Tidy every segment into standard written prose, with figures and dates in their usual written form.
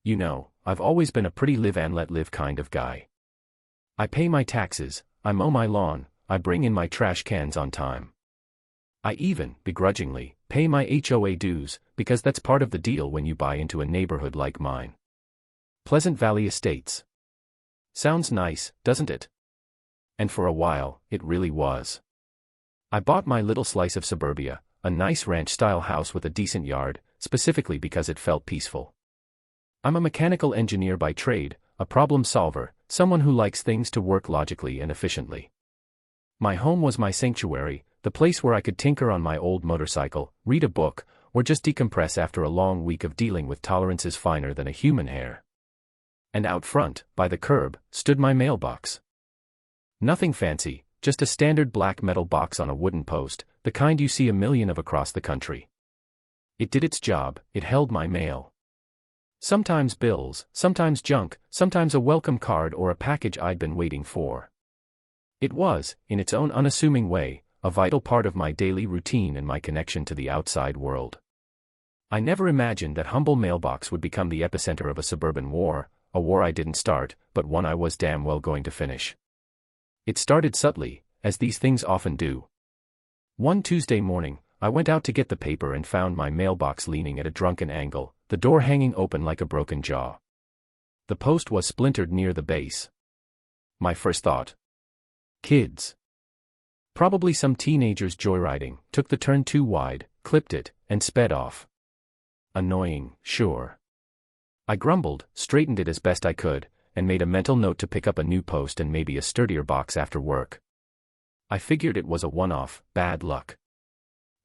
You know, I've always been a pretty live and let live kind of guy. I pay my taxes, I mow my lawn, I bring in my trash cans on time. I even, begrudgingly, pay my HOA dues, because that's part of the deal when you buy into a neighborhood like mine. Pleasant Valley Estates. Sounds nice, doesn't it? And for a while, it really was. I bought my little slice of suburbia, a nice ranch-style house with a decent yard, specifically because it felt peaceful. I'm a mechanical engineer by trade, a problem solver, someone who likes things to work logically and efficiently. My home was my sanctuary, the place where I could tinker on my old motorcycle, read a book, or just decompress after a long week of dealing with tolerances finer than a human hair. And out front, by the curb, stood my mailbox. Nothing fancy, just a standard black metal box on a wooden post, the kind you see a million of across the country. It did its job, it held my mail. Sometimes bills, sometimes junk, sometimes a welcome card or a package I'd been waiting for. It was, in its own unassuming way, a vital part of my daily routine and my connection to the outside world. I never imagined that humble mailbox would become the epicenter of a suburban war, a war I didn't start, but one I was damn well going to finish. It started subtly, as these things often do. One Tuesday morning, I went out to get the paper and found my mailbox leaning at a drunken angle, the door hanging open like a broken jaw. The post was splintered near the base. My first thought. Kids. Probably some teenagers joyriding, took the turn too wide, clipped it, and sped off. Annoying, sure. I grumbled, straightened it as best I could, and made a mental note to pick up a new post and maybe a sturdier box after work. I figured it was a one-off, bad luck.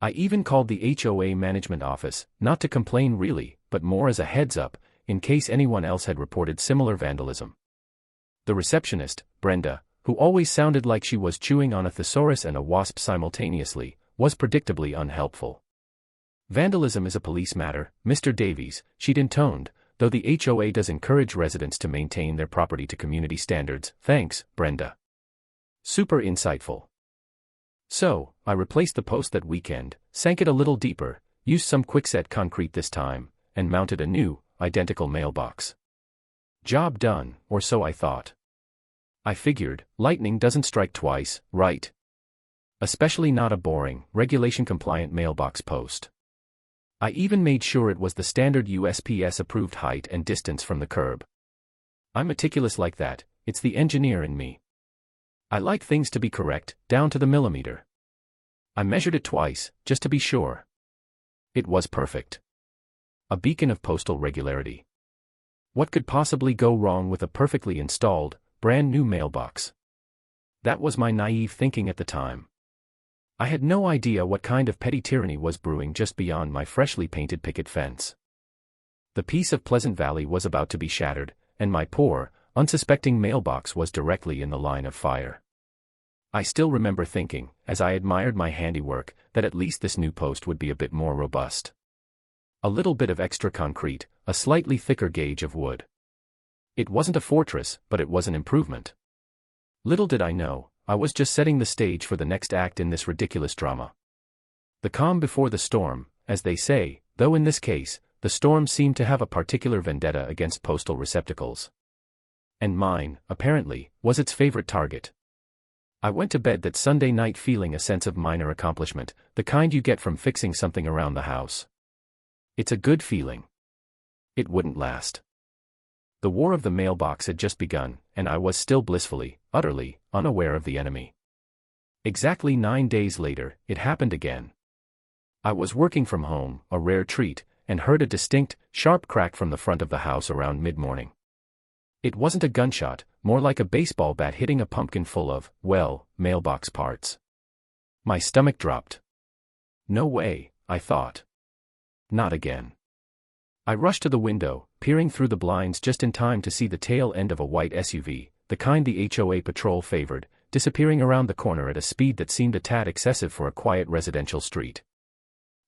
I even called the HOA management office, not to complain really, but more as a heads-up, in case anyone else had reported similar vandalism. The receptionist, Brenda, who always sounded like she was chewing on a thesaurus and a wasp simultaneously, was predictably unhelpful. Vandalism is a police matter, Mr. Davies, she'd intoned, though the HOA does encourage residents to maintain their property to community standards. Thanks, Brenda. Super insightful. So, I replaced the post that weekend, sank it a little deeper, used some quickset concrete this time, and mounted a new, identical mailbox. Job done, or so I thought. I figured, lightning doesn't strike twice, right? Especially not a boring, regulation-compliant mailbox post. I even made sure it was the standard USPS-approved height and distance from the curb. I'm meticulous like that, it's the engineer in me. I like things to be correct, down to the millimeter. I measured it twice, just to be sure. It was perfect. A beacon of postal regularity. What could possibly go wrong with a perfectly installed, brand new mailbox? That was my naive thinking at the time. I had no idea what kind of petty tyranny was brewing just beyond my freshly painted picket fence. The peace of Pleasant Valley was about to be shattered, and my poor, unsuspecting mailbox was directly in the line of fire. I still remember thinking, as I admired my handiwork, that at least this new post would be a bit more robust. A little bit of extra concrete, a slightly thicker gauge of wood. It wasn't a fortress, but it was an improvement. Little did I know, I was just setting the stage for the next act in this ridiculous drama. The calm before the storm, as they say, though in this case, the storm seemed to have a particular vendetta against postal receptacles. And mine, apparently, was its favorite target. I went to bed that Sunday night feeling a sense of minor accomplishment, the kind you get from fixing something around the house. It's a good feeling. It wouldn't last. The war of the mailbox had just begun, and I was still blissfully, utterly, unaware of the enemy. Exactly 9 days later, it happened again. I was working from home, a rare treat, and heard a distinct, sharp crack from the front of the house around mid-morning. It wasn't a gunshot, more like a baseball bat hitting a pumpkin full of, well, mailbox parts. My stomach dropped. No way, I thought. Not again. I rushed to the window, peering through the blinds just in time to see the tail end of a white SUV, the kind the HOA patrol favored, disappearing around the corner at a speed that seemed a tad excessive for a quiet residential street.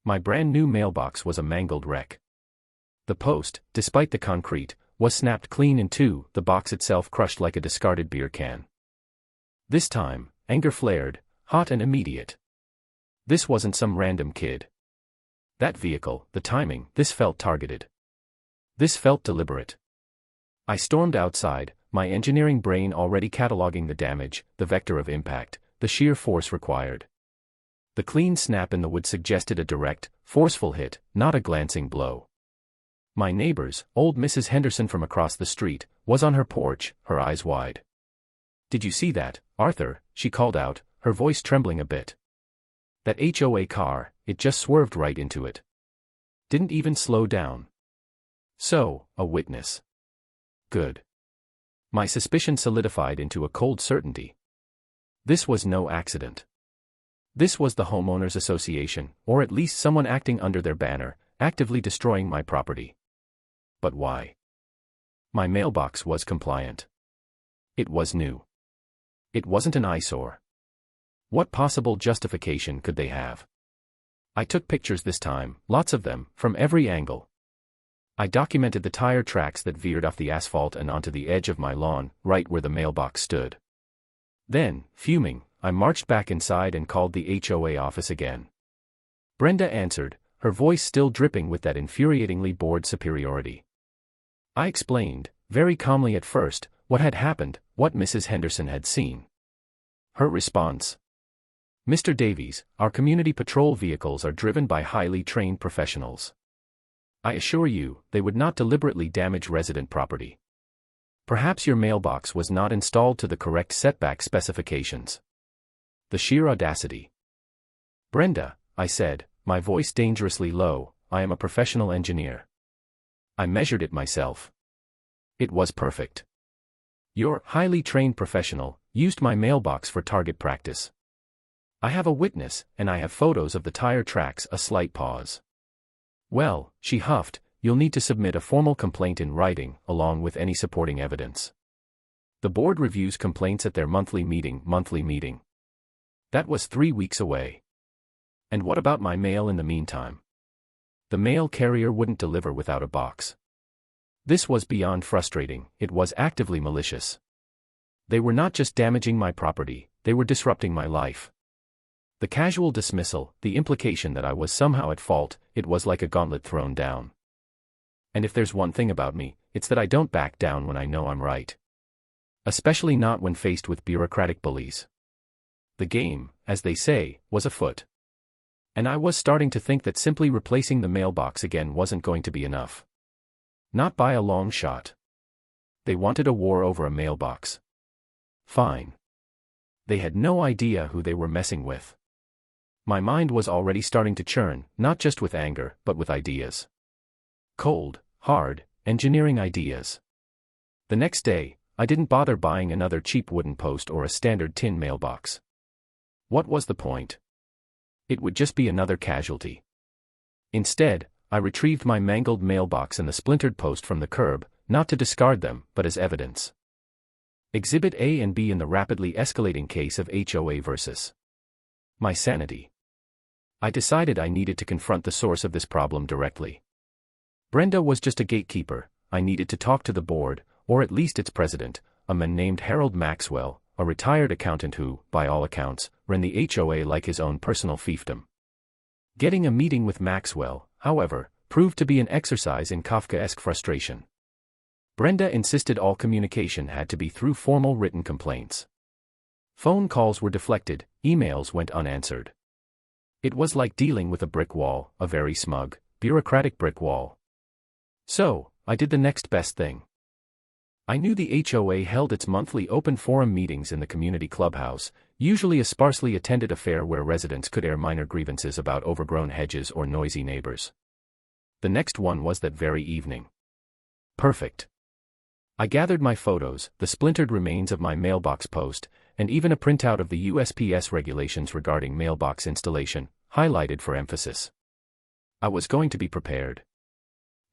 My brand new mailbox was a mangled wreck. The post, despite the concrete, was snapped clean in two, the box itself crushed like a discarded beer can. This time, anger flared, hot and immediate. This wasn't some random kid. That vehicle, the timing, this felt targeted. This felt deliberate. I stormed outside, my engineering brain already cataloging the damage, the vector of impact, the sheer force required. The clean snap in the wood suggested a direct, forceful hit, not a glancing blow. My neighbors, old Mrs. Henderson from across the street, was on her porch, her eyes wide. "Did you see that, Arthur?" she called out, her voice trembling a bit. "That HOA car, it just swerved right into it. Didn't even slow down." So, a witness. Good. My suspicion solidified into a cold certainty. This was no accident. This was the homeowners association, or at least someone acting under their banner, actively destroying my property. But why? My mailbox was compliant. It was new. It wasn't an eyesore. What possible justification could they have? I took pictures this time, lots of them, from every angle. I documented the tire tracks that veered off the asphalt and onto the edge of my lawn, right where the mailbox stood. Then, fuming, I marched back inside and called the HOA office again. Brenda answered, her voice still dripping with that infuriatingly bored superiority. I explained, very calmly at first, what had happened, what Mrs. Henderson had seen. Her response: "Mr. Davies, our community patrol vehicles are driven by highly trained professionals. I assure you, they would not deliberately damage resident property. Perhaps your mailbox was not installed to the correct setback specifications." The sheer audacity. "Brenda," I said, my voice dangerously low, "I am a professional engineer. I measured it myself. It was perfect. Your highly trained professional used my mailbox for target practice. I have a witness, and I have photos of the tire tracks." A slight pause. "Well," she huffed, "you'll need to submit a formal complaint in writing, along with any supporting evidence. The board reviews complaints at their monthly meeting. That was 3 weeks away. And what about my mail in the meantime? The mail carrier wouldn't deliver without a box. This was beyond frustrating, it was actively malicious. They were not just damaging my property, they were disrupting my life. The casual dismissal, the implication that I was somehow at fault, it was like a gauntlet thrown down. And if there's one thing about me, it's that I don't back down when I know I'm right. Especially not when faced with bureaucratic bullies. The game, as they say, was afoot. And I was starting to think that simply replacing the mailbox again wasn't going to be enough. Not by a long shot. They wanted a war over a mailbox. Fine. They had no idea who they were messing with. My mind was already starting to churn, not just with anger, but with ideas. Cold, hard, engineering ideas. The next day, I didn't bother buying another cheap wooden post or a standard tin mailbox. What was the point? It would just be another casualty. Instead, I retrieved my mangled mailbox and the splintered post from the curb, not to discard them, but as evidence. Exhibit A and B in the rapidly escalating case of HOA versus my sanity. I decided I needed to confront the source of this problem directly. Brenda was just a gatekeeper. I needed to talk to the board, or at least its president, a man named Harold Maxwell, a retired accountant who, by all accounts, ran the HOA like his own personal fiefdom. Getting a meeting with Maxwell, however, proved to be an exercise in Kafkaesque frustration. Brenda insisted all communication had to be through formal written complaints. Phone calls were deflected, emails went unanswered. It was like dealing with a brick wall, a very smug, bureaucratic brick wall. So, I did the next best thing. I knew the HOA held its monthly open forum meetings in the community clubhouse, usually a sparsely attended affair where residents could air minor grievances about overgrown hedges or noisy neighbors. The next one was that very evening. Perfect. I gathered my photos, the splintered remains of my mailbox post, and even a printout of the USPS regulations regarding mailbox installation, highlighted for emphasis. I was going to be prepared.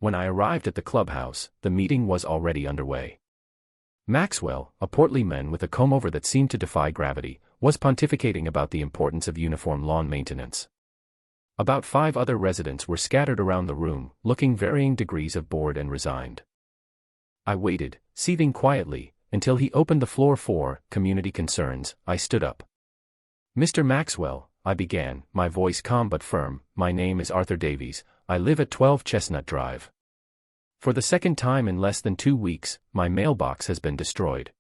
When I arrived at the clubhouse, the meeting was already underway. Maxwell, a portly man with a comb-over that seemed to defy gravity, was pontificating about the importance of uniform lawn maintenance. About 5 other residents were scattered around the room, looking varying degrees of bored and resigned. I waited, seething quietly, until he opened the floor for community concerns. I stood up. "Mr. Maxwell," I began, my voice calm but firm, "my name is Arthur Davies, I live at 12 Chestnut Drive. For the second time in less than 2 weeks, my mailbox has been destroyed.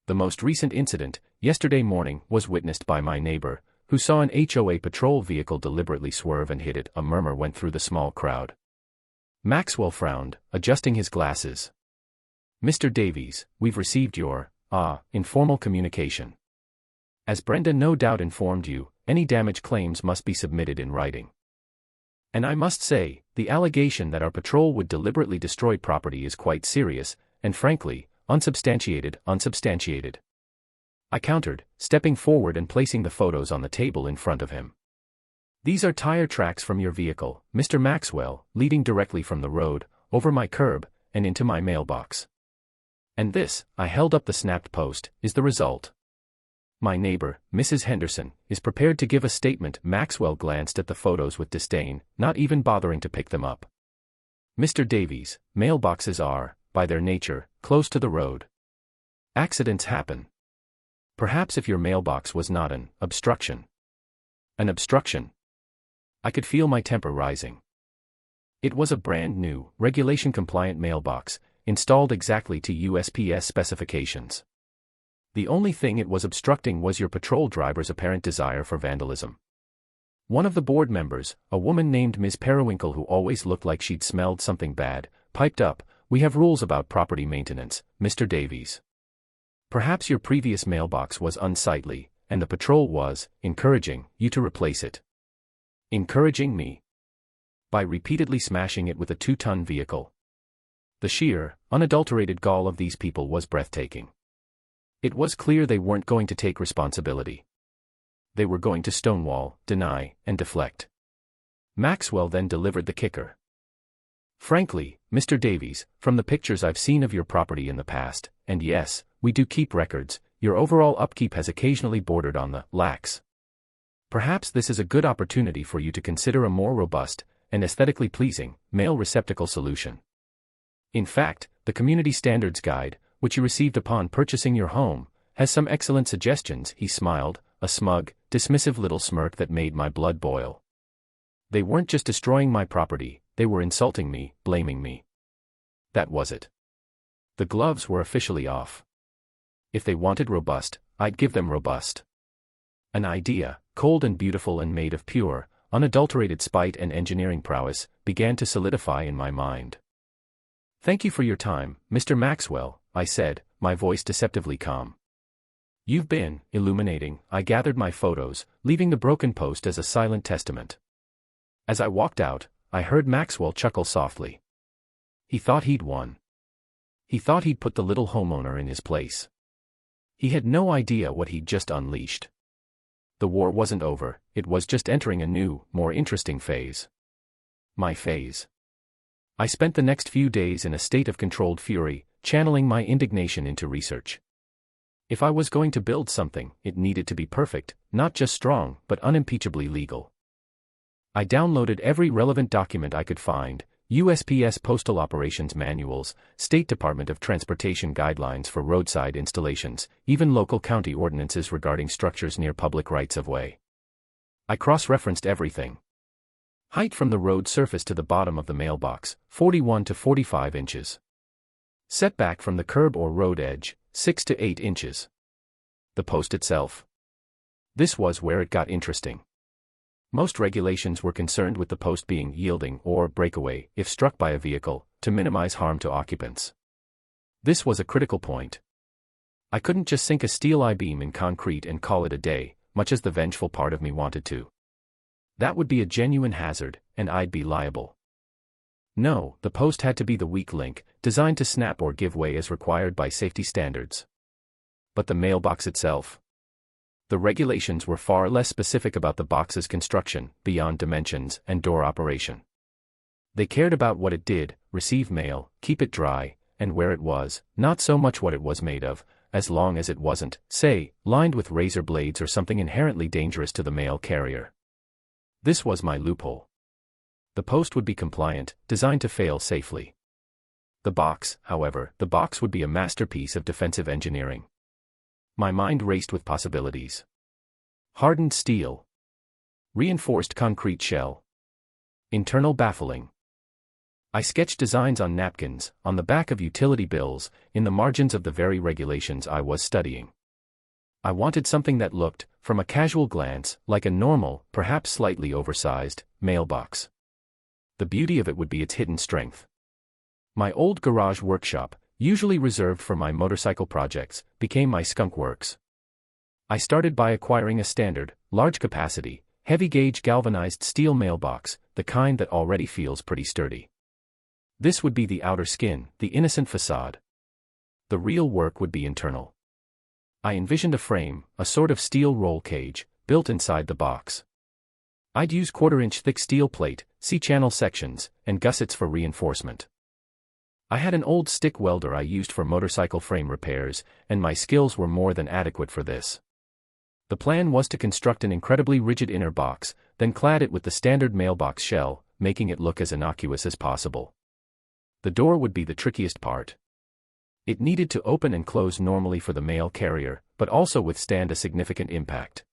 The most recent incident, yesterday morning, was witnessed by my neighbor, who saw an HOA patrol vehicle deliberately swerve and hit it. A murmur went through the small crowd. Maxwell frowned, adjusting his glasses. "Mr. Davies, we've received your, informal communication. As Brenda no doubt informed you, any damage claims must be submitted in writing. And I must say, the allegation that our patrol would deliberately destroy property is quite serious, and frankly, unsubstantiated. I countered, stepping forward and placing the photos on the table in front of him. "These are tire tracks from your vehicle, Mr. Maxwell, leading directly from the road, over my curb, and into my mailbox. And this," I held up the snapped post, "is the result. My neighbor, Mrs. Henderson, is prepared to give a statement." Maxwell glanced at the photos with disdain, not even bothering to pick them up. "Mr. Davies, mailboxes are, by their nature, close to the road. Accidents happen. Perhaps if your mailbox was not an obstruction." An obstruction? I could feel my temper rising. It was a brand new, regulation-compliant mailbox, installed exactly to USPS specifications. The only thing it was obstructing was your patrol driver's apparent desire for vandalism. One of the board members, a woman named Ms. Periwinkle who always looked like she'd smelled something bad, piped up, "We have rules about property maintenance, Mr. Davies. Perhaps your previous mailbox was unsightly, and the patrol was encouraging you to replace it." Encouraging me? By repeatedly smashing it with a 2-ton vehicle. The sheer, unadulterated gall of these people was breathtaking. It was clear they weren't going to take responsibility. They were going to stonewall, deny, and deflect. Maxwell then delivered the kicker. "Frankly, Mr. Davies, from the pictures I've seen of your property in the past, and yes, we do keep records, your overall upkeep has occasionally bordered on the lax. Perhaps this is a good opportunity for you to consider a more robust, and aesthetically pleasing, mail receptacle solution. In fact, the Community Standards Guide, which you received upon purchasing your home, has some excellent suggestions." He smiled, a smug, dismissive little smirk that made my blood boil. They weren't just destroying my property, they were insulting me, blaming me. That was it. The gloves were officially off. If they wanted robust, I'd give them robust. An idea, cold and beautiful and made of pure, unadulterated spite and engineering prowess, began to solidify in my mind. "Thank you for your time, Mr. Maxwell," I said, my voice deceptively calm. "You've been illuminating." I gathered my photos, leaving the broken post as a silent testament. As I walked out, I heard Maxwell chuckle softly. He thought he'd won. He thought he'd put the little homeowner in his place. He had no idea what he'd just unleashed. The war wasn't over, it was just entering a new, more interesting phase. My phase. I spent the next few days in a state of controlled fury, channeling my indignation into research. If I was going to build something, it needed to be perfect, not just strong, but unimpeachably legal. I downloaded every relevant document I could find: USPS Postal Operations Manuals, State Department of Transportation Guidelines for roadside installations, even local county ordinances regarding structures near public rights-of-way. I cross-referenced everything. Height from the road surface to the bottom of the mailbox, 41 to 45 inches. Setback from the curb or road edge, 6 to 8 inches. The post itself. This was where it got interesting. Most regulations were concerned with the post being yielding or breakaway if struck by a vehicle, to minimize harm to occupants. This was a critical point. I couldn't just sink a steel I-beam in concrete and call it a day, much as the vengeful part of me wanted to. That would be a genuine hazard, and I'd be liable. No, the post had to be the weak link, designed to snap or give way as required by safety standards. But the mailbox itself? The regulations were far less specific about the box's construction, beyond dimensions and door operation. They cared about what it did: receive mail, keep it dry, and where it was, not so much what it was made of, as long as it wasn't, say, lined with razor blades or something inherently dangerous to the mail carrier. This was my loophole. The post would be compliant, designed to fail safely. The box, however, the box would be a masterpiece of defensive engineering. My mind raced with possibilities. Hardened steel. Reinforced concrete shell. Internal baffling. I sketched designs on napkins, on the back of utility bills, in the margins of the very regulations I was studying. I wanted something that looked, from a casual glance, like a normal, perhaps slightly oversized, mailbox. The beauty of it would be its hidden strength. My old garage workshop, usually reserved for my motorcycle projects, became my skunk works. I started by acquiring a standard, large-capacity, heavy-gauge galvanized steel mailbox, the kind that already feels pretty sturdy. This would be the outer skin, the innocent facade. The real work would be internal. I envisioned a frame, a sort of steel roll cage, built inside the box. I'd use quarter-inch thick steel plate, C-channel sections, and gussets for reinforcement. I had an old stick welder I used for motorcycle frame repairs, and my skills were more than adequate for this. The plan was to construct an incredibly rigid inner box, then clad it with the standard mailbox shell, making it look as innocuous as possible. The door would be the trickiest part. It needed to open and close normally for the mail carrier, but also withstand a significant impact.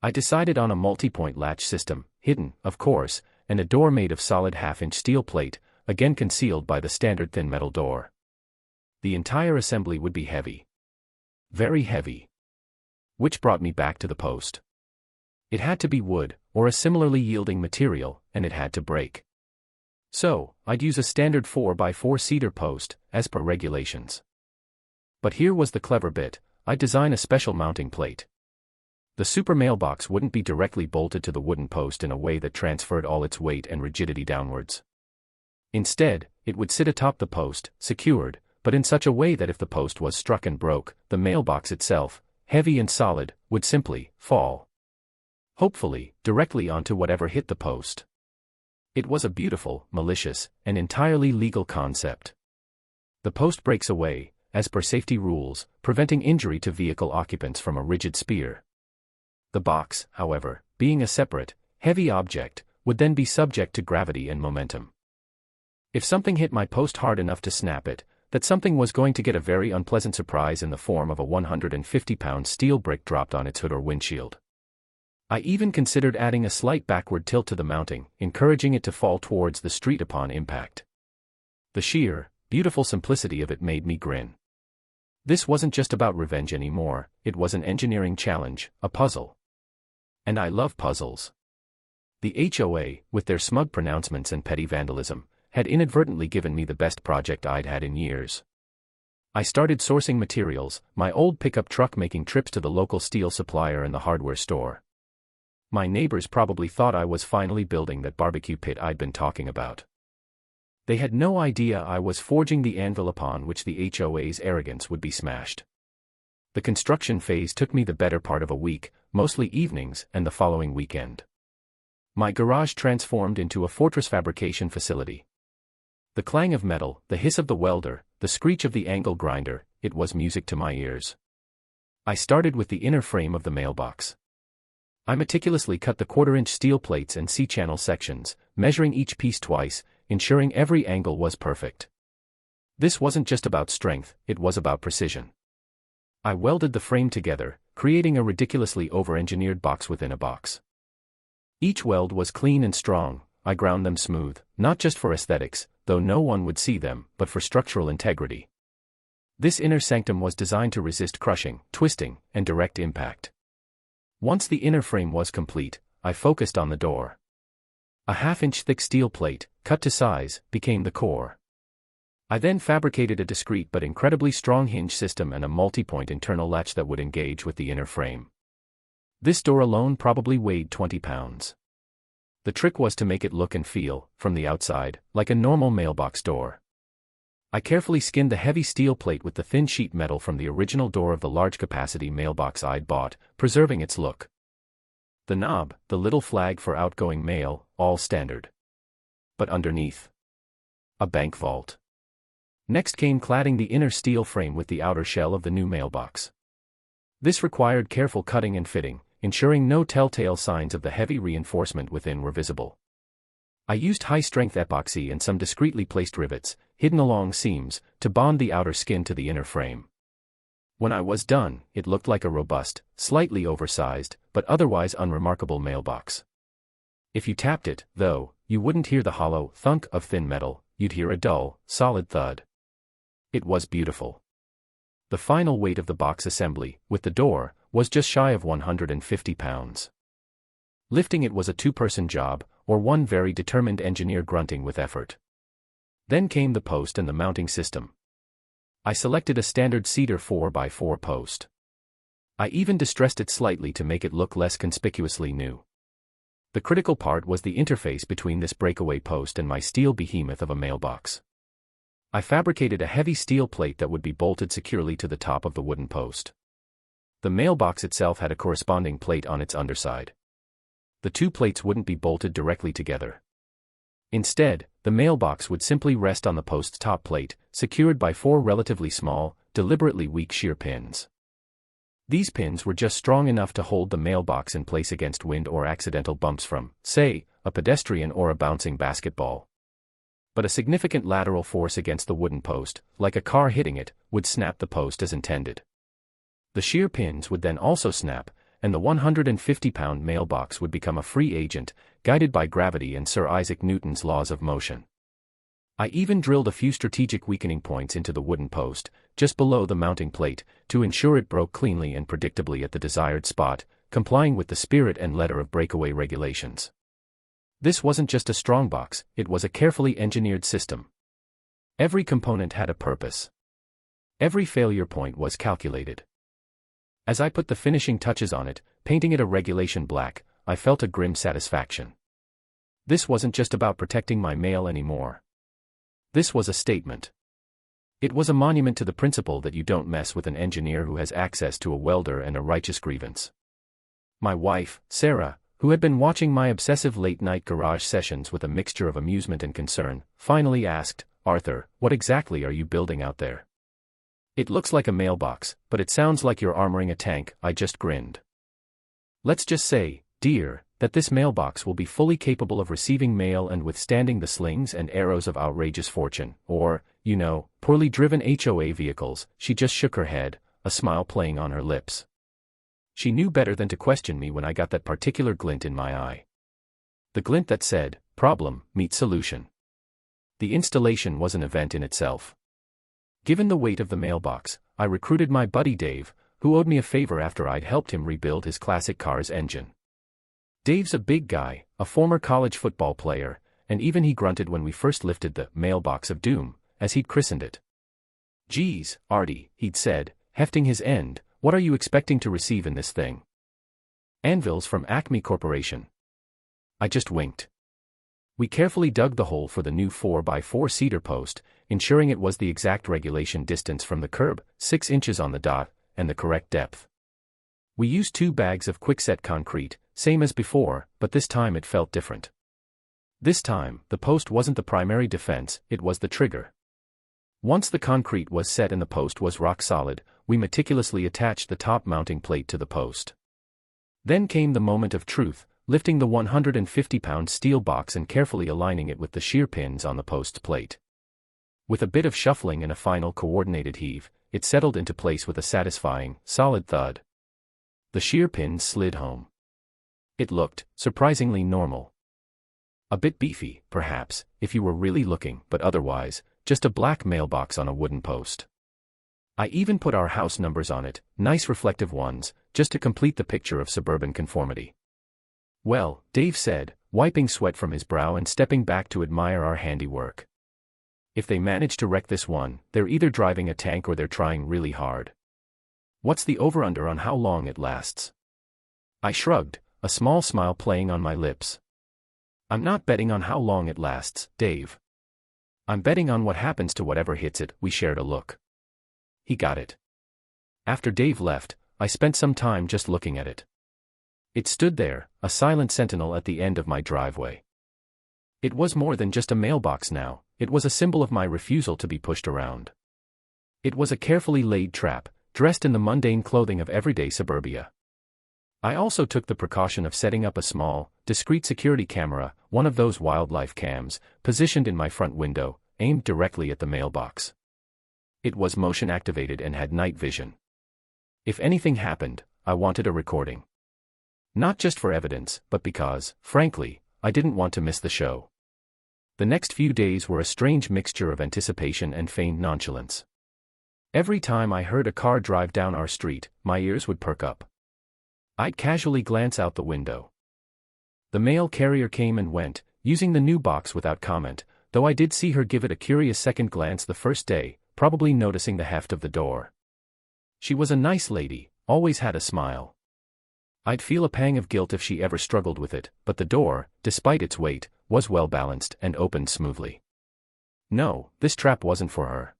I decided on a multi-point latch system, hidden, of course, and a door made of solid half-inch steel plate, again concealed by the standard thin metal door. The entire assembly would be heavy. Very heavy. Which brought me back to the post. It had to be wood, or a similarly yielding material, and it had to break. So, I'd use a standard 4x4 cedar post, as per regulations. But here was the clever bit: I'd design a special mounting plate. The super mailbox wouldn't be directly bolted to the wooden post in a way that transferred all its weight and rigidity downwards. Instead, it would sit atop the post, secured, but in such a way that if the post was struck and broke, the mailbox itself, heavy and solid, would simply fall. Hopefully, directly onto whatever hit the post. It was a beautiful, malicious, and entirely legal concept. The post breaks away, as per safety rules, preventing injury to vehicle occupants from a rigid spear. The box, however, being a separate, heavy object, would then be subject to gravity and momentum. If something hit my post hard enough to snap it, that something was going to get a very unpleasant surprise in the form of a 150-pound steel brick dropped on its hood or windshield. I even considered adding a slight backward tilt to the mounting, encouraging it to fall towards the street upon impact. The sheer, beautiful simplicity of it made me grin. This wasn't just about revenge anymore, it was an engineering challenge, a puzzle. And I love puzzles. The HOA, with their smug pronouncements and petty vandalism, had inadvertently given me the best project I'd had in years. I started sourcing materials, my old pickup truck making trips to the local steel supplier and the hardware store. My neighbors probably thought I was finally building that barbecue pit I'd been talking about. They had no idea I was forging the anvil upon which the HOA's arrogance would be smashed. The construction phase took me the better part of a week, mostly evenings and the following weekend. My garage transformed into a fortress fabrication facility. The clang of metal, the hiss of the welder, the screech of the angle grinder, it was music to my ears. I started with the inner frame of the mailbox. I meticulously cut the quarter-inch steel plates and C-channel sections, measuring each piece twice, ensuring every angle was perfect. This wasn't just about strength, it was about precision. I welded the frame together, creating a ridiculously over-engineered box within a box. Each weld was clean and strong. I ground them smooth, not just for aesthetics, though no one would see them, but for structural integrity. This inner sanctum was designed to resist crushing, twisting, and direct impact. Once the inner frame was complete, I focused on the door. A half-inch thick steel plate, cut to size, became the core. I then fabricated a discreet but incredibly strong hinge system and a multi-point internal latch that would engage with the inner frame. This door alone probably weighed 20 pounds. The trick was to make it look and feel, from the outside, like a normal mailbox door. I carefully skinned the heavy steel plate with the thin sheet metal from the original door of the large-capacity mailbox I'd bought, preserving its look. The knob, the little flag for outgoing mail, all standard. But underneath, a bank vault. Next came cladding the inner steel frame with the outer shell of the new mailbox. This required careful cutting and fitting, ensuring no telltale signs of the heavy reinforcement within were visible. I used high-strength epoxy and some discreetly placed rivets, hidden along seams, to bond the outer skin to the inner frame. When I was done, it looked like a robust, slightly oversized, but otherwise unremarkable mailbox. If you tapped it, though, you wouldn't hear the hollow thunk of thin metal, you'd hear a dull, solid thud. It was beautiful. The final weight of the box assembly, with the door, was just shy of 150 pounds. Lifting it was a two-person job, or one very determined engineer grunting with effort. Then came the post and the mounting system. I selected a standard cedar 4x4 post. I even distressed it slightly to make it look less conspicuously new. The critical part was the interface between this breakaway post and my steel behemoth of a mailbox. I fabricated a heavy steel plate that would be bolted securely to the top of the wooden post. The mailbox itself had a corresponding plate on its underside. The two plates wouldn't be bolted directly together. Instead, the mailbox would simply rest on the post's top plate, secured by four relatively small, deliberately weak shear pins. These pins were just strong enough to hold the mailbox in place against wind or accidental bumps from, say, a pedestrian or a bouncing basketball. But a significant lateral force against the wooden post, like a car hitting it, would snap the post as intended. The shear pins would then also snap, and the 150-pound mailbox would become a free agent, guided by gravity and Sir Isaac Newton's laws of motion. I even drilled a few strategic weakening points into the wooden post, just below the mounting plate, to ensure it broke cleanly and predictably at the desired spot, complying with the spirit and letter of breakaway regulations. This wasn't just a strong box, it was a carefully engineered system. Every component had a purpose. Every failure point was calculated. As I put the finishing touches on it, painting it a regulation black, I felt a grim satisfaction. This wasn't just about protecting my mail anymore. This was a statement. It was a monument to the principle that you don't mess with an engineer who has access to a welder and a righteous grievance. My wife, Sarah, who had been watching my obsessive late-night garage sessions with a mixture of amusement and concern, finally asked, "Arthur, what exactly are you building out there?" "It looks like a mailbox, but it sounds like you're armoring a tank," I just grinned. "Let's just say, dear, that this mailbox will be fully capable of receiving mail and withstanding the slings and arrows of outrageous fortune, or, you know, poorly driven HOA vehicles." She just shook her head, a smile playing on her lips. She knew better than to question me when I got that particular glint in my eye. The glint that said, problem, meet solution. The installation was an event in itself. Given the weight of the mailbox, I recruited my buddy Dave, who owed me a favor after I'd helped him rebuild his classic car's engine. Dave's a big guy, a former college football player, and even he grunted when we first lifted the mailbox of doom, as he'd christened it. "Geez, Artie," he'd said, hefting his end, "what are you expecting to receive in this thing?" "Anvils from Acme Corporation." I just winked. We carefully dug the hole for the new 4x4 cedar post, ensuring it was the exact regulation distance from the curb, 6 inches on the dot, and the correct depth. We used 2 bags of quickset concrete, same as before, but this time it felt different. This time, the post wasn't the primary defense, it was the trigger. Once the concrete was set and the post was rock solid, we meticulously attached the top mounting plate to the post. Then came the moment of truth, lifting the 150-pound steel box and carefully aligning it with the shear pins on the post's plate. With a bit of shuffling and a final coordinated heave, it settled into place with a satisfying, solid thud. The shear pins slid home. It looked, surprisingly normal. A bit beefy, perhaps, if you were really looking, but otherwise, just a black mailbox on a wooden post. I even put our house numbers on it, nice reflective ones, just to complete the picture of suburban conformity. "Well," Dave said, wiping sweat from his brow and stepping back to admire our handiwork. "If they manage to wreck this one, they're either driving a tank or they're trying really hard. What's the over-under on how long it lasts?" I shrugged, a small smile playing on my lips. "I'm not betting on how long it lasts, Dave. I'm betting on what happens to whatever hits it." We shared a look. He got it. After Dave left, I spent some time just looking at it. It stood there, a silent sentinel at the end of my driveway. It was more than just a mailbox now, it was a symbol of my refusal to be pushed around. It was a carefully laid trap, dressed in the mundane clothing of everyday suburbia. I also took the precaution of setting up a small, discreet security camera, one of those wildlife cams, positioned in my front window, aimed directly at the mailbox. It was motion-activated and had night vision. If anything happened, I wanted a recording. Not just for evidence, but because, frankly, I didn't want to miss the show. The next few days were a strange mixture of anticipation and feigned nonchalance. Every time I heard a car drive down our street, my ears would perk up. I'd casually glance out the window. The mail carrier came and went, using the new box without comment, though I did see her give it a curious second glance the first day, probably noticing the heft of the door. She was a nice lady, always had a smile. I'd feel a pang of guilt if she ever struggled with it, but the door, despite its weight, was well balanced and opened smoothly. No, this trap wasn't for her.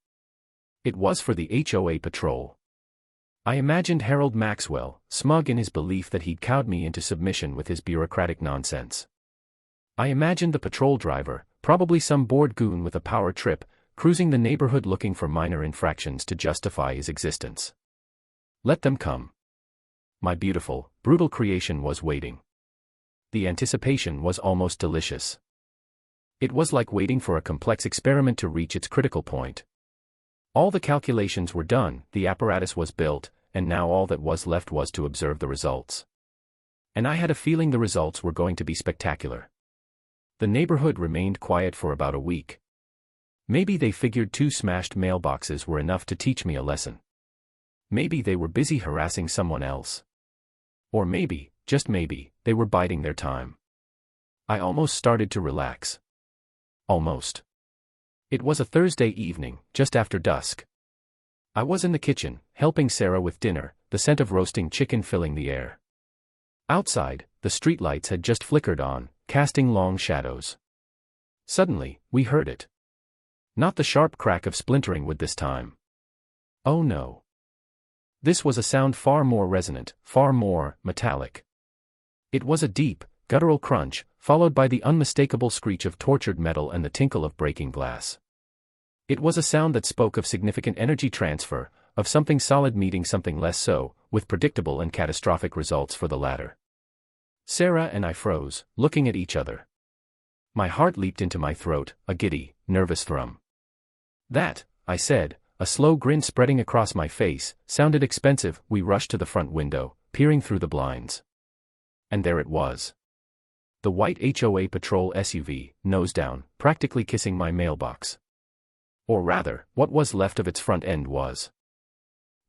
It was for the HOA patrol. I imagined Harold Maxwell, smug in his belief that he'd cowed me into submission with his bureaucratic nonsense. I imagined the patrol driver, probably some bored goon with a power trip, cruising the neighborhood looking for minor infractions to justify his existence. Let them come. My beautiful, brutal creation was waiting. The anticipation was almost delicious. It was like waiting for a complex experiment to reach its critical point. All the calculations were done, the apparatus was built, and now all that was left was to observe the results. And I had a feeling the results were going to be spectacular. The neighborhood remained quiet for about a week. Maybe they figured 2 smashed mailboxes were enough to teach me a lesson. Maybe they were busy harassing someone else. Or maybe, just maybe, they were biding their time. I almost started to relax. Almost. It was a Thursday evening, just after dusk. I was in the kitchen, helping Sarah with dinner, the scent of roasting chicken filling the air. Outside, the streetlights had just flickered on, casting long shadows. Suddenly, we heard it. Not the sharp crack of splintering wood this time. Oh no. This was a sound far more resonant, far more metallic. It was a deep, guttural crunch, followed by the unmistakable screech of tortured metal and the tinkle of breaking glass. It was a sound that spoke of significant energy transfer, of something solid meeting something less so, with predictable and catastrophic results for the latter. Sarah and I froze, looking at each other. My heart leaped into my throat, a giddy, nervous thrum. That, I said, a slow grin spreading across my face, sounded expensive. We rushed to the front window, peering through the blinds. And there it was. The white HOA patrol SUV, nose down, practically kissing my mailbox. Or rather, what was left of its front end was.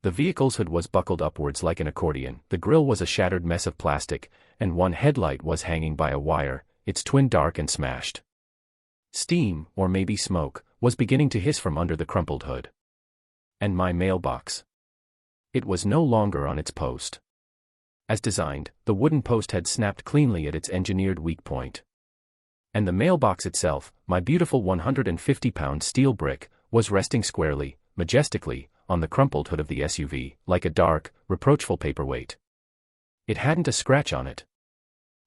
The vehicle's hood was buckled upwards like an accordion, the grille was a shattered mess of plastic, and one headlight was hanging by a wire, its twin dark and smashed. Steam, or maybe smoke, was beginning to hiss from under the crumpled hood. And my mailbox. It was no longer on its post. As designed, the wooden post had snapped cleanly at its engineered weak point. And the mailbox itself, my beautiful 150-pound steel brick, was resting squarely, majestically, on the crumpled hood of the SUV, like a dark, reproachful paperweight. It hadn't a scratch on it.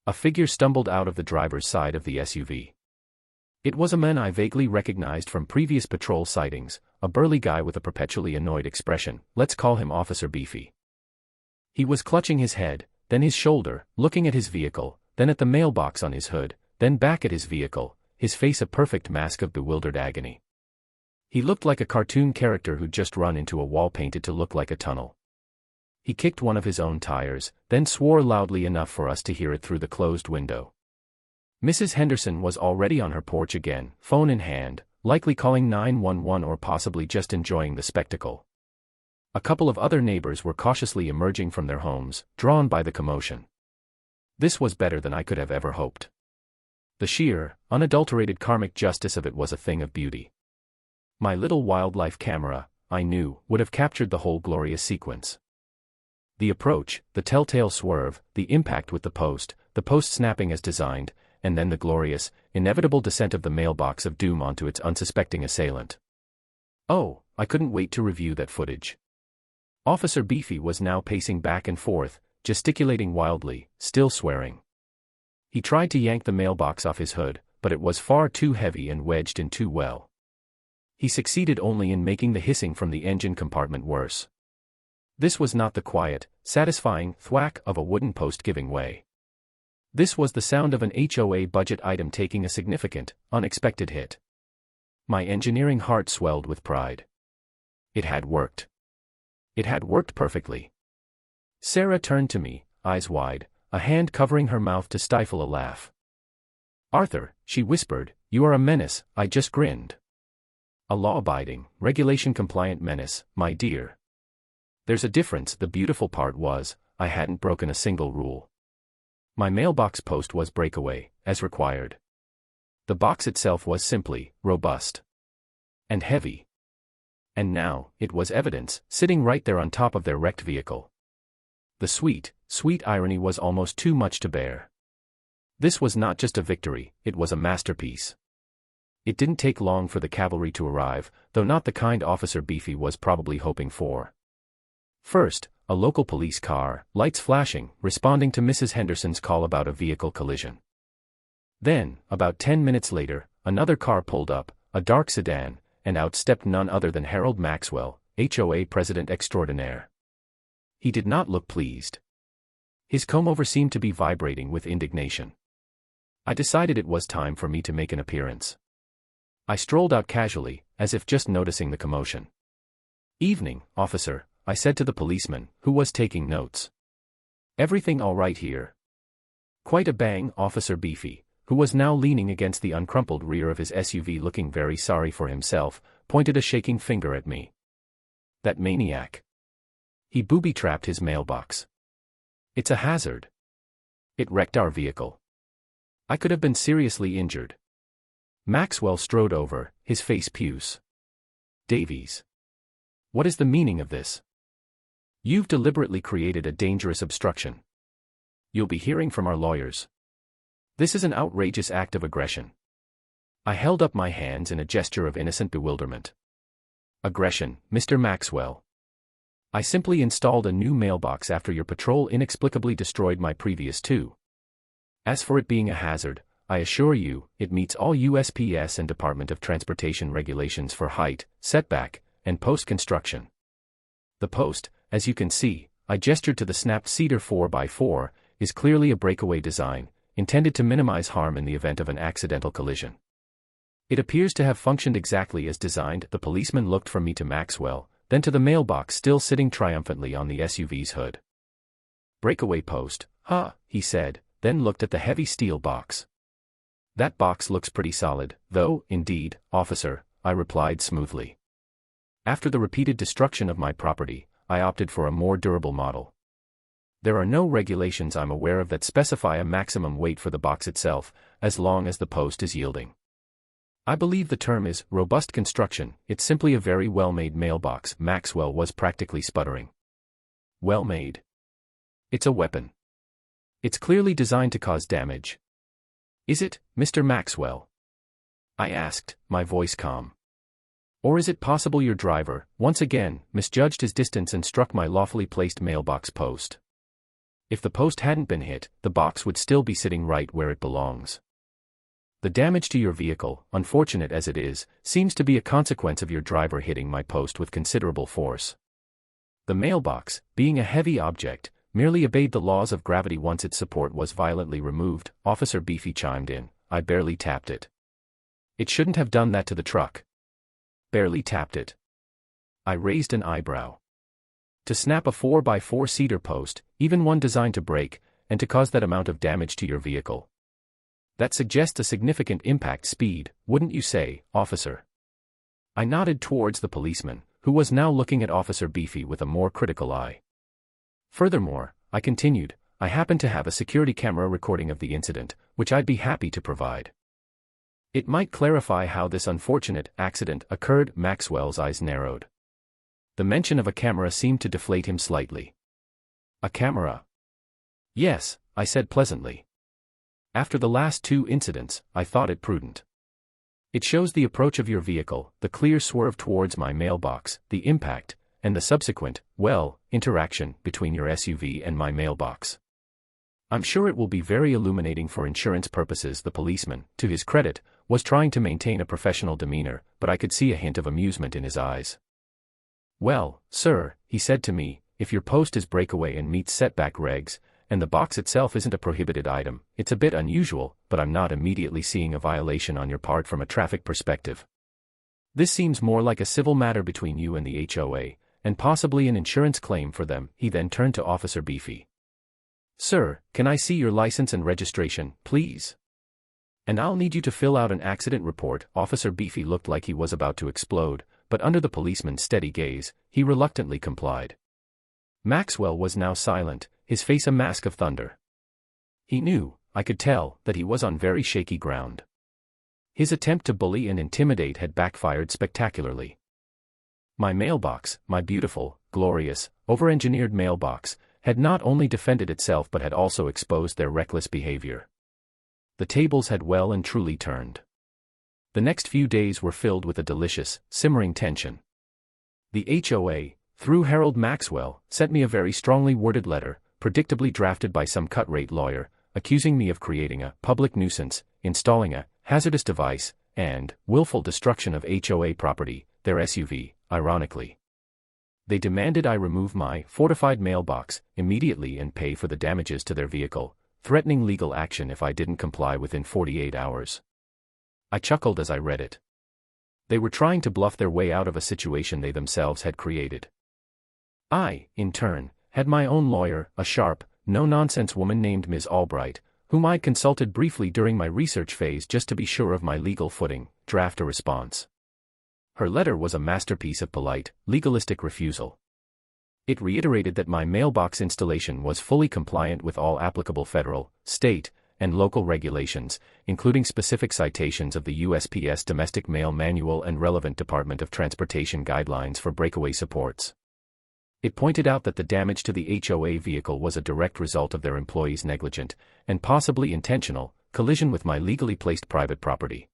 A figure stumbled out of the driver's side of the SUV. It was a man I vaguely recognized from previous patrol sightings, a burly guy with a perpetually annoyed expression. Let's call him Officer Beefy. He was clutching his head, then his shoulder, looking at his vehicle, then at the mailbox on his hood, then back at his vehicle, his face a perfect mask of bewildered agony. He looked like a cartoon character who'd just run into a wall painted to look like a tunnel. He kicked one of his own tires, then swore loudly enough for us to hear it through the closed window. Mrs. Henderson was already on her porch again, phone in hand, likely calling 911 or possibly just enjoying the spectacle. A couple of other neighbors were cautiously emerging from their homes, drawn by the commotion. This was better than I could have ever hoped. The sheer, unadulterated karmic justice of it was a thing of beauty. My little wildlife camera, I knew, would have captured the whole glorious sequence. The approach, the telltale swerve, the impact with the post snapping as designed, and then the glorious, inevitable descent of the mailbox of doom onto its unsuspecting assailant. Oh, I couldn't wait to review that footage. Officer Beefy was now pacing back and forth, gesticulating wildly, still swearing. He tried to yank the mailbox off his hood, but it was far too heavy and wedged in too well. He succeeded only in making the hissing from the engine compartment worse. This was not the quiet, satisfying thwack of a wooden post giving way. This was the sound of an HOA budget item taking a significant, unexpected hit. My engineering heart swelled with pride. It had worked. It had worked perfectly. Sarah turned to me, eyes wide, a hand covering her mouth to stifle a laugh. "Arthur," she whispered, You are a menace, I just grinned. A law-abiding, regulation-compliant menace, my dear. There's a difference. The beautiful part was, I hadn't broken a single rule. My mailbox post was breakaway, as required. The box itself was simply robust and heavy. And now, it was evidence, sitting right there on top of their wrecked vehicle. The sweet, sweet irony was almost too much to bear. This was not just a victory, it was a masterpiece. It didn't take long for the cavalry to arrive, though not the kind Officer Beefy was probably hoping for. First, a local police car, lights flashing, responding to Mrs. Henderson's call about a vehicle collision. Then, about 10 minutes later, another car pulled up, a dark sedan, and out stepped none other than Harold Maxwell, HOA President Extraordinaire. He did not look pleased. His comb-over seemed to be vibrating with indignation. I decided it was time for me to make an appearance. I strolled out casually, as if just noticing the commotion. "Evening, officer," I said to the policeman, who was taking notes. "Everything all right here?" "Quite a bang," Officer Beefy, who was now leaning against the uncrumpled rear of his SUV looking very sorry for himself, pointed a shaking finger at me. "That maniac. He booby-trapped his mailbox. It's a hazard. It wrecked our vehicle. I could have been seriously injured." Maxwell strode over, his face puce. "Davies. What is the meaning of this? You've deliberately created a dangerous obstruction. You'll be hearing from our lawyers. This is an outrageous act of aggression." I held up my hands in a gesture of innocent bewilderment. "Aggression, Mr. Maxwell. I simply installed a new mailbox after your patrol inexplicably destroyed my previous two. As for it being a hazard, I assure you, it meets all USPS and Department of Transportation regulations for height, setback, and post construction. The post, as you can see," I gestured to the snapped cedar 4x4, "is clearly a breakaway design, intended to minimize harm in the event of an accidental collision. It appears to have functioned exactly as designed." The policeman looked from me to Maxwell, then to the mailbox still sitting triumphantly on the SUV's hood. "Breakaway post, huh?" he said, then looked at the heavy steel box. "That box looks pretty solid, though." "Indeed, officer," I replied smoothly. "After the repeated destruction of my property, I opted for a more durable model. There are no regulations I'm aware of that specify a maximum weight for the box itself, as long as the post is yielding. I believe the term is robust construction. It's simply a very well-made mailbox." Maxwell was practically sputtering. "Well-made? It's a weapon. It's clearly designed to cause damage." "Is it, Mr. Maxwell?" I asked, my voice calm. "Or is it possible your driver, once again, misjudged his distance and struck my lawfully placed mailbox post? If the post hadn't been hit, the box would still be sitting right where it belongs. The damage to your vehicle, unfortunate as it is, seems to be a consequence of your driver hitting my post with considerable force. The mailbox, being a heavy object, merely obeyed the laws of gravity once its support was violently removed," Officer Beefy chimed in. "I barely tapped it." "It shouldn't have done that to the truck." "Barely tapped it?" I raised an eyebrow. "To snap a 4x4 cedar post, even one designed to break, and to cause that amount of damage to your vehicle? That suggests a significant impact speed, wouldn't you say, officer?" I nodded towards the policeman, who was now looking at Officer Beefy with a more critical eye. "Furthermore," I continued, "I happen to have a security camera recording of the incident, which I'd be happy to provide. It might clarify how this unfortunate accident occurred." Maxwell's eyes narrowed. The mention of a camera seemed to deflate him slightly. "A camera?" "Yes," I said pleasantly. "After the last two incidents, I thought it prudent. It shows the approach of your vehicle, the clear swerve towards my mailbox, the impact, and the subsequent, interaction between your SUV and my mailbox. I'm sure it will be very illuminating for insurance purposes." The policeman, to his credit, was trying to maintain a professional demeanor, but I could see a hint of amusement in his eyes. "Well, sir," he said to me, "if your post is breakaway and meets setback regs, and the box itself isn't a prohibited item, it's a bit unusual, but I'm not immediately seeing a violation on your part from a traffic perspective. This seems more like a civil matter between you and the HOA, and possibly an insurance claim for them." He then turned to Officer Beefy. "Sir, can I see your license and registration, please?" And I'll need you to fill out an accident report. Officer Beefy looked like he was about to explode, but under the policeman's steady gaze, he reluctantly complied. Maxwell was now silent, his face a mask of thunder. He knew, I could tell, that he was on very shaky ground. His attempt to bully and intimidate had backfired spectacularly. My mailbox, my beautiful, glorious, over-engineered mailbox, had not only defended itself but had also exposed their reckless behavior. The tables had well and truly turned. The next few days were filled with a delicious, simmering tension. The HOA, through Harold Maxwell, sent me a very strongly worded letter, predictably drafted by some cut-rate lawyer, accusing me of creating a public nuisance, installing a hazardous device, and willful destruction of HOA property, their SUV, ironically. They demanded I remove my fortified mailbox immediately and pay for the damages to their vehicle, threatening legal action if I didn't comply within 48 hours. I chuckled as I read it. They were trying to bluff their way out of a situation they themselves had created. I, in turn, had my own lawyer, a sharp, no-nonsense woman named Ms. Albright, whom I'd consulted briefly during my research phase just to be sure of my legal footing, draft a response. Her letter was a masterpiece of polite, legalistic refusal. It reiterated that my mailbox installation was fully compliant with all applicable federal, state, and local regulations, including specific citations of the USPS Domestic Mail Manual and relevant Department of Transportation guidelines for breakaway supports. It pointed out that the damage to the HOA vehicle was a direct result of their employees' negligent, and possibly intentional, collision with my legally placed private property.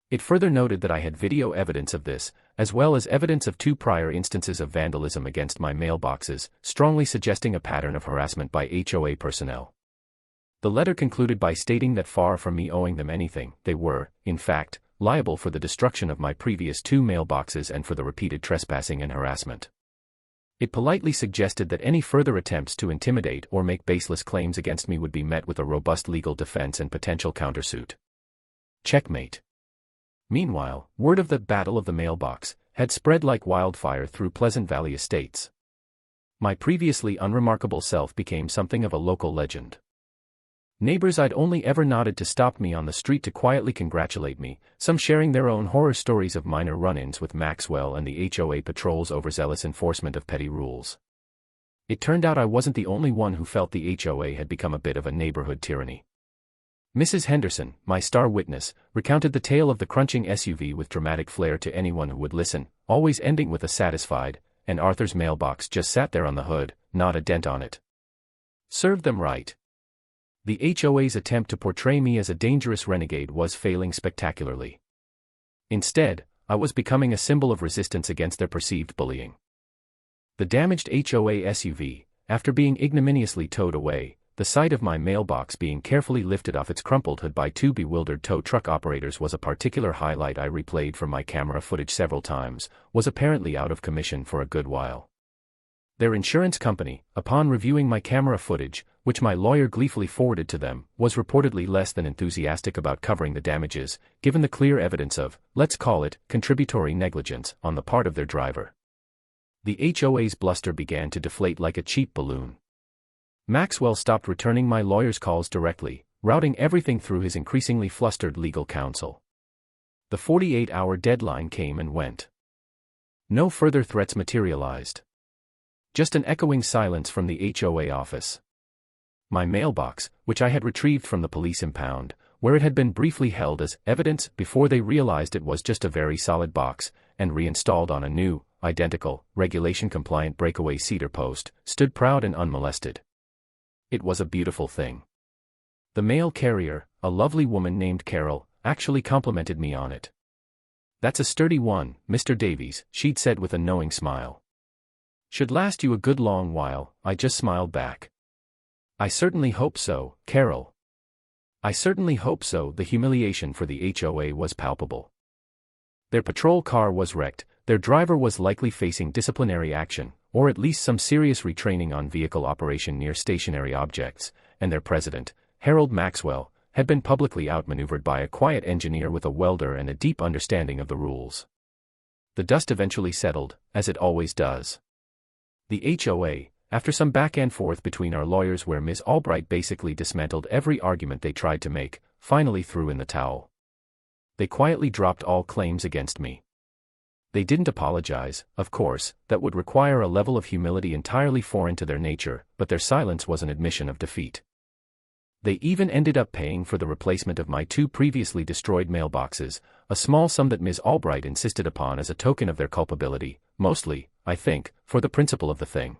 It further noted that I had video evidence of this, as well as evidence of 2 prior instances of vandalism against my mailboxes, strongly suggesting a pattern of harassment by HOA personnel. The letter concluded by stating that far from me owing them anything, they were, in fact, liable for the destruction of my previous 2 mailboxes and for the repeated trespassing and harassment. It politely suggested that any further attempts to intimidate or make baseless claims against me would be met with a robust legal defense and potential countersuit. Checkmate. Meanwhile, word of the Battle of the Mailbox had spread like wildfire through Pleasant Valley estates. My previously unremarkable self became something of a local legend. Neighbors I'd only ever nodded to stopped me on the street to quietly congratulate me, some sharing their own horror stories of minor run-ins with Maxwell and the HOA patrol's overzealous enforcement of petty rules. It turned out I wasn't the only one who felt the HOA had become a bit of a neighborhood tyranny. Mrs. Henderson, my star witness, recounted the tale of the crunching SUV with dramatic flair to anyone who would listen, always ending with a satisfied, and Arthur's mailbox just sat there on the hood, not a dent on it. Served them right. The HOA's attempt to portray me as a dangerous renegade was failing spectacularly. Instead, I was becoming a symbol of resistance against their perceived bullying. The damaged HOA SUV, after being ignominiously towed away, the sight of my mailbox being carefully lifted off its crumpled hood by 2 bewildered tow truck operators was a particular highlight I replayed from my camera footage several times, was apparently out of commission for a good while. Their insurance company, upon reviewing my camera footage, which my lawyer gleefully forwarded to them, was reportedly less than enthusiastic about covering the damages, given the clear evidence of, let's call it, contributory negligence on the part of their driver. The HOA's bluster began to deflate like a cheap balloon. Maxwell stopped returning my lawyer's calls directly, routing everything through his increasingly flustered legal counsel. The 48-hour deadline came and went. No further threats materialized. Just an echoing silence from the HOA office. My mailbox, which I had retrieved from the police impound, where it had been briefly held as evidence before they realized it was just a very solid box, and reinstalled on a new, identical, regulation-compliant breakaway cedar post, stood proud and unmolested. It was a beautiful thing. The mail carrier, a lovely woman named Carol, actually complimented me on it. "That's a sturdy one, Mr. Davies," she'd said with a knowing smile. "Should last you a good long while," I just smiled back. "I certainly hope so, Carol." I certainly hope so. The humiliation for the HOA was palpable. Their patrol car was wrecked, their driver was likely facing disciplinary action, or at least some serious retraining on vehicle operation near stationary objects, and their president, Harold Maxwell, had been publicly outmaneuvered by a quiet engineer with a welder and a deep understanding of the rules. The dust eventually settled, as it always does. The HOA, after some back and forth between our lawyers where Ms. Albright basically dismantled every argument they tried to make, finally threw in the towel. They quietly dropped all claims against me. They didn't apologize, of course, that would require a level of humility entirely foreign to their nature, but their silence was an admission of defeat. They even ended up paying for the replacement of my 2 previously destroyed mailboxes, a small sum that Ms. Albright insisted upon as a token of their culpability, mostly, I think, for the principle of the thing.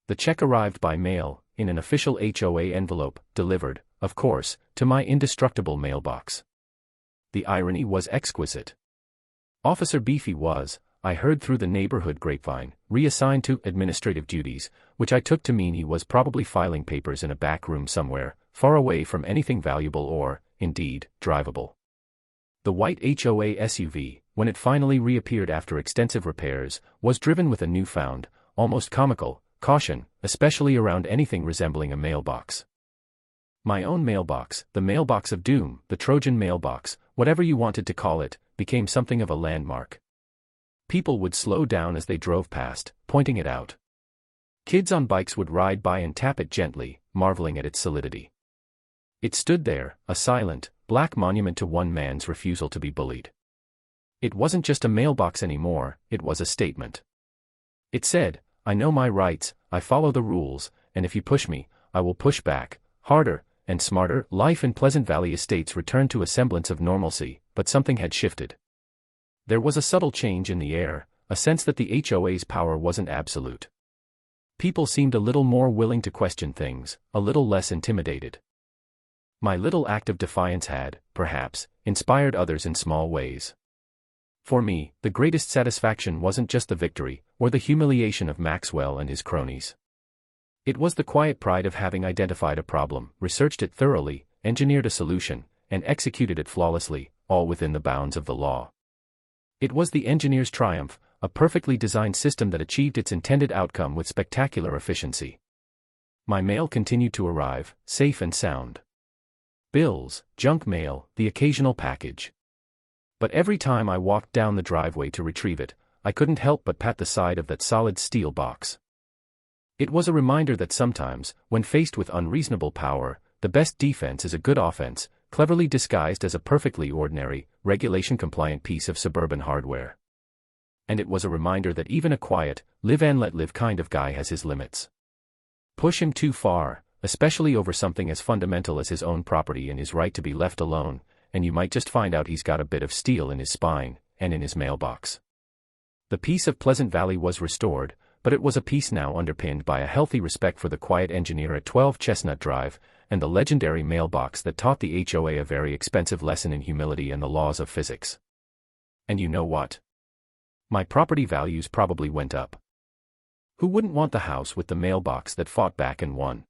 The check arrived by mail, in an official HOA envelope, delivered, of course, to my indestructible mailbox. The irony was exquisite. Officer Beefy was, I heard through the neighborhood grapevine, reassigned to administrative duties, which I took to mean he was probably filing papers in a back room somewhere, far away from anything valuable or, indeed, drivable. The white HOA SUV, when it finally reappeared after extensive repairs, was driven with a newfound, almost comical, caution, especially around anything resembling a mailbox. My own mailbox, the mailbox of doom, the Trojan mailbox, whatever you wanted to call it, became something of a landmark. People would slow down as they drove past, pointing it out. Kids on bikes would ride by and tap it gently, marveling at its solidity. It stood there, a silent, black monument to one man's refusal to be bullied. It wasn't just a mailbox anymore, it was a statement. It said, I know my rights, I follow the rules, and if you push me, I will push back, harder, and smarter. Life in Pleasant Valley Estates returned to a semblance of normalcy, but something had shifted. There was a subtle change in the air, a sense that the HOA's power wasn't absolute. People seemed a little more willing to question things, a little less intimidated. My little act of defiance had, perhaps, inspired others in small ways. For me, the greatest satisfaction wasn't just the victory, or the humiliation of Maxwell and his cronies. It was the quiet pride of having identified a problem, researched it thoroughly, engineered a solution, and executed it flawlessly, all within the bounds of the law. It was the engineer's triumph, a perfectly designed system that achieved its intended outcome with spectacular efficiency. My mail continued to arrive, safe and sound. Bills, junk mail, the occasional package. But every time I walked down the driveway to retrieve it, I couldn't help but pat the side of that solid steel box. It was a reminder that sometimes, when faced with unreasonable power, the best defense is a good offense, cleverly disguised as a perfectly ordinary, regulation-compliant piece of suburban hardware. And it was a reminder that even a quiet, live and let live kind of guy has his limits. Push him too far, especially over something as fundamental as his own property and his right to be left alone, and you might just find out he's got a bit of steel in his spine, and in his mailbox. The peace of Pleasant Valley was restored, but it was a peace now underpinned by a healthy respect for the quiet engineer at 12 Chestnut Drive, and the legendary mailbox that taught the HOA a very expensive lesson in humility and the laws of physics. And you know what? My property values probably went up. Who wouldn't want the house with the mailbox that fought back and won?